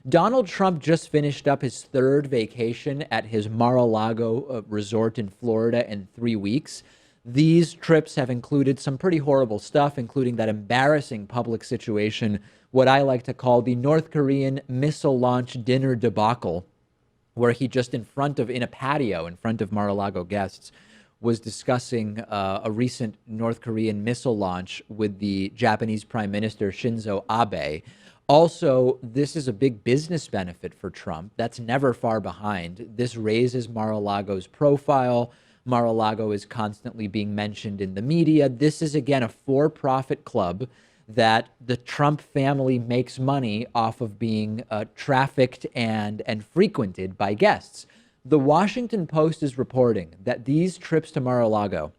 Donald Trump just finished up his third vacation at his Mar-a-Lago resort in Florida in 3 weeks. These trips have included some pretty horrible stuff, including that embarrassing public situation, what I like to call the North Korean missile launch dinner debacle, where he just in a patio in front of Mar-a-Lago guests was discussing a recent North Korean missile launch with the Japanese Prime Minister Shinzo Abe. Also, this is a big business benefit for Trump. That's never far behind. This raises Mar-a-Lago's profile. Mar-a-Lago is constantly being mentioned in the media. This is, again, a for-profit club that the Trump family makes money off of being trafficked and frequented by guests. The Washington Post is reporting that these trips to Mar-a-Lago,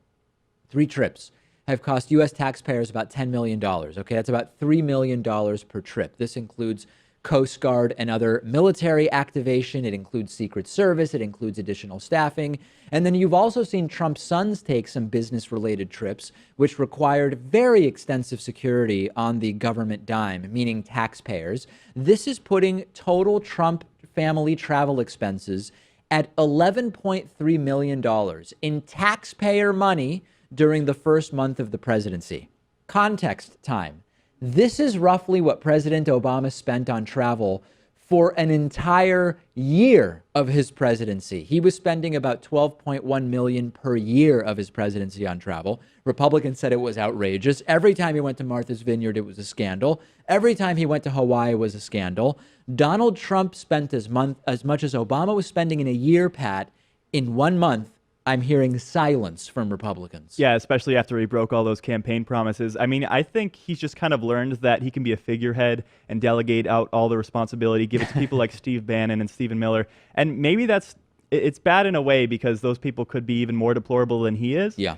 3 trips, have cost U.S. taxpayers about $10 million. Okay, that's about $3 million per trip. This includes Coast Guard and other military activation. It includes Secret Service. It includes additional staffing. And then you've also seen Trump's sons take some business-related trips, which required very extensive security on the government dime, meaning taxpayers. This is putting total Trump family travel expenses at $11.3 million in taxpayer money during the first month of the presidency. Context time. This is roughly what President Obama spent on travel for an entire year of his presidency. He was spending about $12.1 million per year of his presidency on travel. Republicans said it was outrageous. Every time he went to Martha's Vineyard, it was a scandal. Every time he went to Hawaii, it was a scandal. Donald Trump spent as much as Obama was spending in a year, Pat, in 1 month. I'm hearing silence from Republicans. Yeah, especially after he broke all those campaign promises. I mean, I think he's just kind of learned that he can be a figurehead and delegate out all the responsibility, give it to people like Steve Bannon and Stephen Miller. And maybe it's bad in a way because those people could be even more deplorable than he is. Yeah.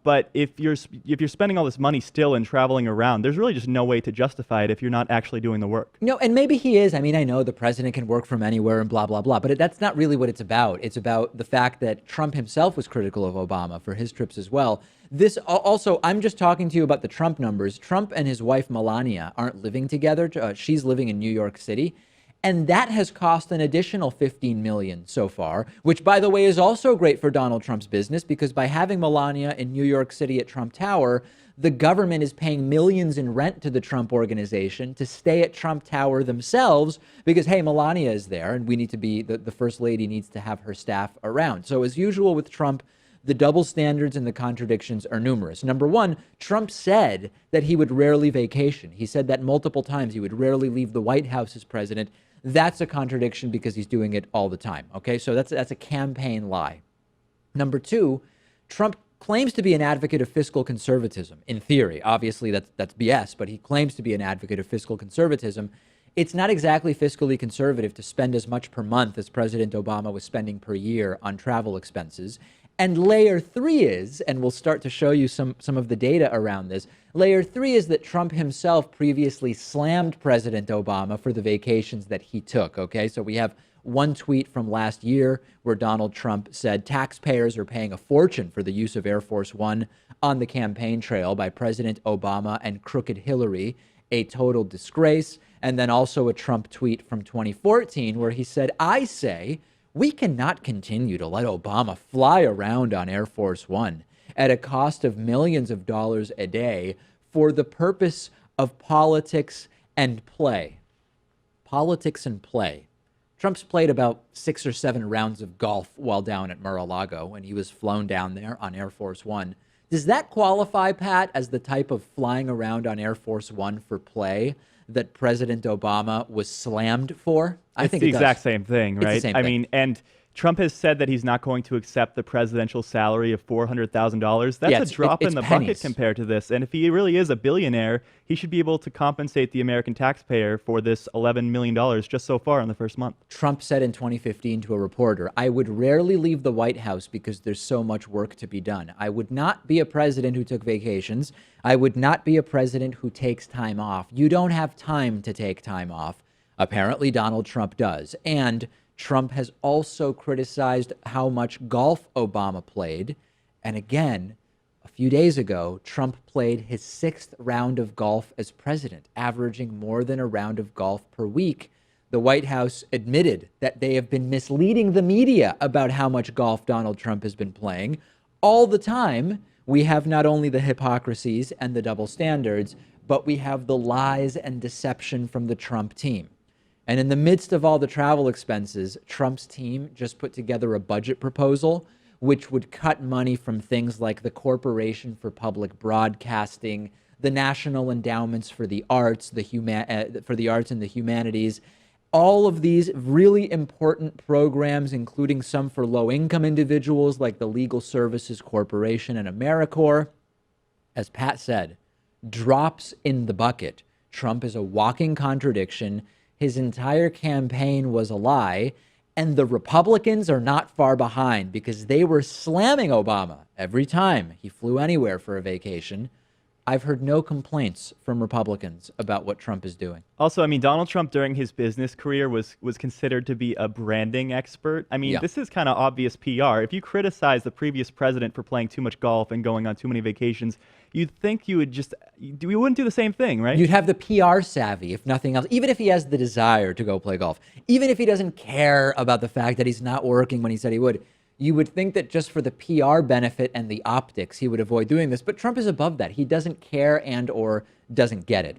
But if you're spending all this money still and traveling around, there's really just no way to justify it if you're not actually doing the work. No, and maybe he is. I mean, I know the president can work from anywhere and blah, blah, blah, but that's not really what it's about. It's about the fact that Trump himself was critical of Obama for his trips as well. This also, I'm just talking to you about the Trump numbers. Trump and his wife, Melania, aren't living together. She's living in New York City. And that has cost an additional $15 million so far, which, by the way, is also great for Donald Trump's business, because by having Melania in New York City at Trump Tower, the government is paying millions in rent to the Trump organization to stay at Trump Tower themselves because, hey, Melania is there and we need to be, the first lady needs to have her staff around. So as usual with Trump, the double standards and the contradictions are numerous. Number one, Trump said that he would rarely vacation. He said that multiple times. He would rarely leave the White House as president. That's a contradiction because he's doing it all the time. Okay, so that's a campaign lie. Number two, Trump claims to be an advocate of fiscal conservatism. In theory, obviously that's BS, but he claims to be an advocate of fiscal conservatism. It's not exactly fiscally conservative to spend as much per month as President Obama was spending per year on travel expenses. And layer 3 is, and we'll start to show you some of the data around this, layer 3 is that Trump himself previously slammed President Obama for the vacations that he took, okay? So we have one tweet from last year where Donald Trump said taxpayers are paying a fortune for the use of Air Force One on the campaign trail by President Obama and crooked Hillary, a total disgrace. And then also a Trump tweet from 2014 where he said, I say, we cannot continue to let Obama fly around on Air Force One at a cost of millions of dollars a day for the purpose of politics and play. Politics and play. Trump's played about 6 or 7 rounds of golf while down at Mar-a-Lago when he was flown down there on Air Force One. Does that qualify, Pat, as the type of flying around on Air Force One for play that President Obama was slammed for? I think it's the exact same thing, right? It's the same thing. I mean, and Trump has said that he's not going to accept the presidential salary of $400,000. That's a drop in the bucket compared to this. And if he really is a billionaire, he should be able to compensate the American taxpayer for this $11 million just so far in the first month. Trump said in 2015 to a reporter, I would rarely leave the White House because there's so much work to be done. I would not be a president who took vacations. I would not be a president who takes time off. You don't have time to take time off. Apparently, Donald Trump does. And Trump has also criticized how much golf Obama played. And again, a few days ago, Trump played his 6th round of golf as president, averaging more than a round of golf per week. the White House admitted that they have been misleading the media about how much golf Donald Trump has been playing. All the time, we have not only the hypocrisies and the double standards, but we have the lies and deception from the Trump team. And in the midst of all the travel expenses, Trump's team just put together a budget proposal which would cut money from things like the Corporation for Public Broadcasting, the National Endowments for the Arts, for the arts and the humanities, all of these really important programs, including some for low-income individuals like the Legal Services Corporation and AmeriCorps. As Pat said, drops in the bucket. Trump is a walking contradiction. His entire campaign was a lie. And the Republicans are not far behind because they were slamming Obama every time he flew anywhere for a vacation. I've heard no complaints from Republicans about what Trump is doing. Also, I mean, Donald Trump during his business career was considered to be a branding expert. I mean, This is kind of obvious PR. If you criticize the previous president for playing too much golf and going on too many vacations, you'd think you wouldn't do the same thing, right? You'd have the PR savvy, if nothing else, even if he has the desire to go play golf, even if he doesn't care about the fact that he's not working when he said he would. You would think that just for the PR benefit and the optics, he would avoid doing this. But Trump is above that. He doesn't care and or doesn't get it.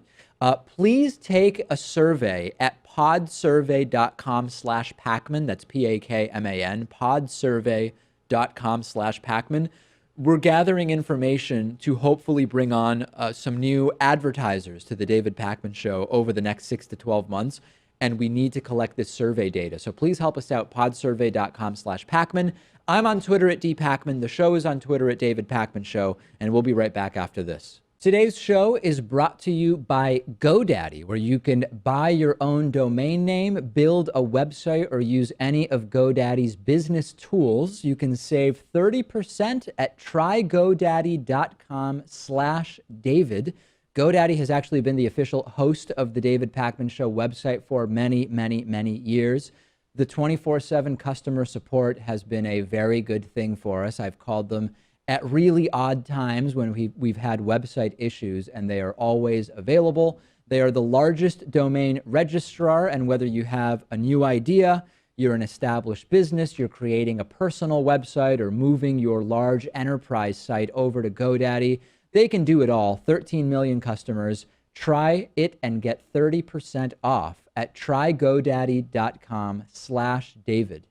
Please take a survey at podsurvey.com/Pakman. That's Pakman, podsurvey.com/Pakman. We're gathering information to hopefully bring on some new advertisers to the David Pakman Show over the next 6 to 12 months. And we need to collect this survey data. So please help us out, podsurvey.com/Pakman. I'm on Twitter at dpakman. The show is on Twitter at David Pakman Show, and we'll be right back after this. Today's show is brought to you by GoDaddy, where you can buy your own domain name, build a website, or use any of GoDaddy's business tools. You can save 30% at trygodaddy.com/David. GoDaddy has actually been the official host of the David Pakman Show website for many, many, many years. The 24/7 customer support has been a very good thing for us. I've called them at really odd times when we've had website issues, and they are always available. They are the largest domain registrar, and whether you have a new idea, you're an established business, you're creating a personal website, or moving your large enterprise site over to GoDaddy, they can do it all. 13 million customers. Try it and get 30% off at trygodaddy.com/David.